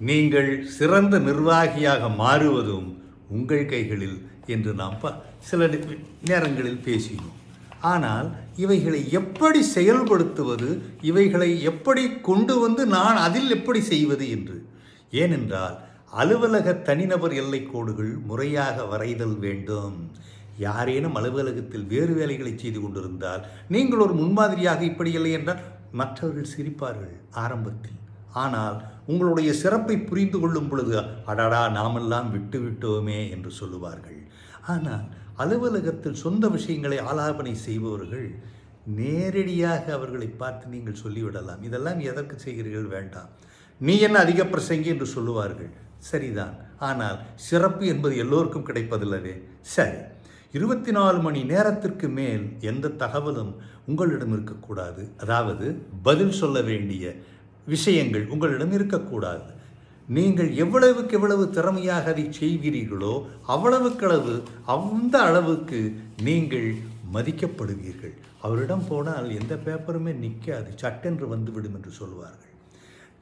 நீங்கள் சிறந்த நிர்வாகியாக மாறுவதும் உங்கள் கைகளில் என்று நாம் சில நேரங்களில் பேசினோம். ஆனால் இவைகளை எப்படி செயல்படுத்துவது, இவைகளை எப்படி கொண்டு வந்து நான் அதில் எப்படி செய்வது என்று. ஏனென்றால் அலுவலக தனிநபர் எல்லை கோடுகள் முறையாக வரைதல் வேண்டும். யாரேனும் அலுவலகத்தில் வேறு வேலைகளை செய்து கொண்டிருந்தால் நீங்கள் ஒரு முன்மாதிரியாக இப்படி இல்லை என்றால் மற்றவர்கள் சிரிப்பார்கள் ஆரம்பத்தில். ஆனால் உங்களுடைய சிறப்பை புரிந்து கொள்ளும் பொழுது அடடா நாமெல்லாம் விட்டு விட்டோமே என்று சொல்லுவார்கள். ஆனால் அலுவலகத்தில் சொந்த விஷயங்களை ஆலாபனை செய்பவர்கள் நேரடியாக அவர்களை பார்த்து நீங்கள் சொல்லிவிடலாம், இதெல்லாம் எதற்கு செய்கிறீர்கள், வேண்டாம், நீ என்ன அதிக பிரசங்கி என்று சொல்லுவார்கள். சரிதான், ஆனால் சிறப்பு என்பது எல்லோருக்கும் கிடைப்பதில்லவே. சரி, 24 மணி நேரத்திற்கு மேல் எந்த தகவலும் உங்களிடம் இருக்கக்கூடாது. அதாவது பதில் சொல்ல வேண்டிய விஷயங்கள் உங்களிடம் இருக்கக்கூடாது. நீங்கள் எவ்வளவுக்கு எவ்வளவு திறமையாக அதை செய்கிறீர்களோ அவ்வளவுக்களவு அந்த அளவுக்கு நீங்கள் மதிக்கப்படுவீர்கள். அவரிடம் போனால் எந்த பேப்பருமே நிற்காது, சட்டென்று வந்துவிடும் என்று சொல்வார்கள்.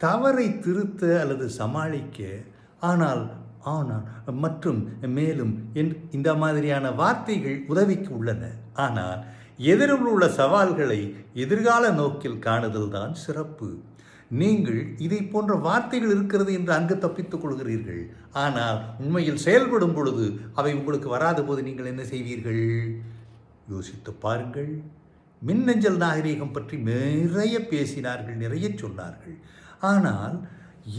தவறை திருத்த அல்லது சமாளிக்க ஆனால் மற்றும் மேலும் இந்த மாதிரியான வார்த்தைகள் உதவிக்கு உள்ளன. ஆனால் எதிரில் உள்ள சவால்களை எதிர்கால நோக்கில் காணுதல் தான் சிறப்பு. நீங்கள் இதை போன்ற வார்த்தைகள் இருக்கிறது என்று அங்கு தப்பித்துக் கொள்கிறீர்கள். ஆனால் உண்மையில் செயல்படும் பொழுது அவை உங்களுக்கு வராத போது நீங்கள் என்ன செய்வீர்கள்? யோசித்து பாருங்கள். மின்னஞ்சல் நாகரீகம் பற்றி நிறைய பேசினார்கள், நிறைய சொன்னார்கள். ஆனால்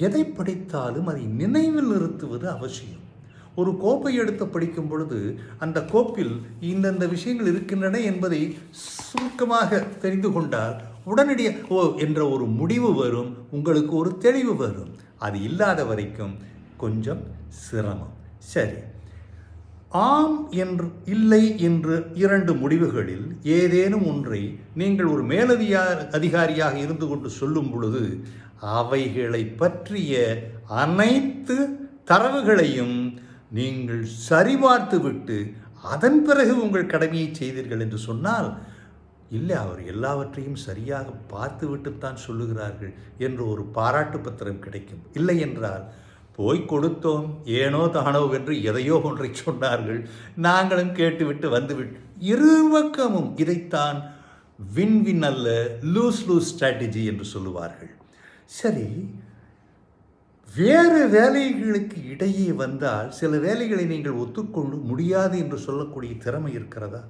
எதை படித்தாலும் அதை நினைவில் நிறுத்துவது அவசியம். ஒரு கோப்பை எடுத்து படிக்கும் பொழுது அந்த கோப்பில் இந்தந்த விஷயங்கள் இருக்கின்றன என்பதை சுருக்கமாக தெரிந்து கொண்டால் உடனடியாக என்ற ஒரு முடிவு வரும், உங்களுக்கு ஒரு தெளிவு வரும். அது இல்லாத வரைக்கும் கொஞ்சம் சிரமம். சரி, ஆம் என்று இல்லை என்று 2 முடிவுகளில் ஏதேனும் ஒன்றை நீங்கள் ஒரு அதிகாரியாக இருந்து கொண்டு சொல்லும் பொழுது அவைகளை பற்றிய அனைத்து தரவுகளையும் நீங்கள் சரிபார்த்து விட்டு அதன் பிறகு உங்கள் கடமையை செய்தீர்கள் என்று சொன்னால், இல்லை அவர் எல்லாவற்றையும் சரியாக பார்த்து விட்டுத்தான் சொல்லுகிறார்கள் என்று ஒரு பாராட்டு பத்திரம் கிடைக்கும். இல்லை என்றால் போய் கொடுத்தோம், ஏனோ தானோ என்று எதையோ ஒன்றை சொன்னார்கள், நாங்களும் கேட்டுவிட்டு வந்துவிட்டு. இருபக்கமும் இதைத்தான் வின் வின் அல்ல லூஸ் ஸ்ட்ராட்டஜி என்று சொல்லுவார்கள். சரி, வேறு வேலைகளுக்கு இடையே வந்தால் சில வேலைகளை நீங்கள் ஒத்துக்கொள்ள முடியாது என்று சொல்லக்கூடிய திறமை இருக்கிறதா?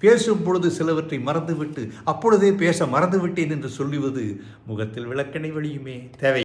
பேசும் பொழுது சிலவற்றை மறந்துவிட்டு அப்பொழுதே பேச மறந்துவிட்டேன் என்று சொல்லுவது முகத்தில் விளக்கணை வழியுமே. தேவை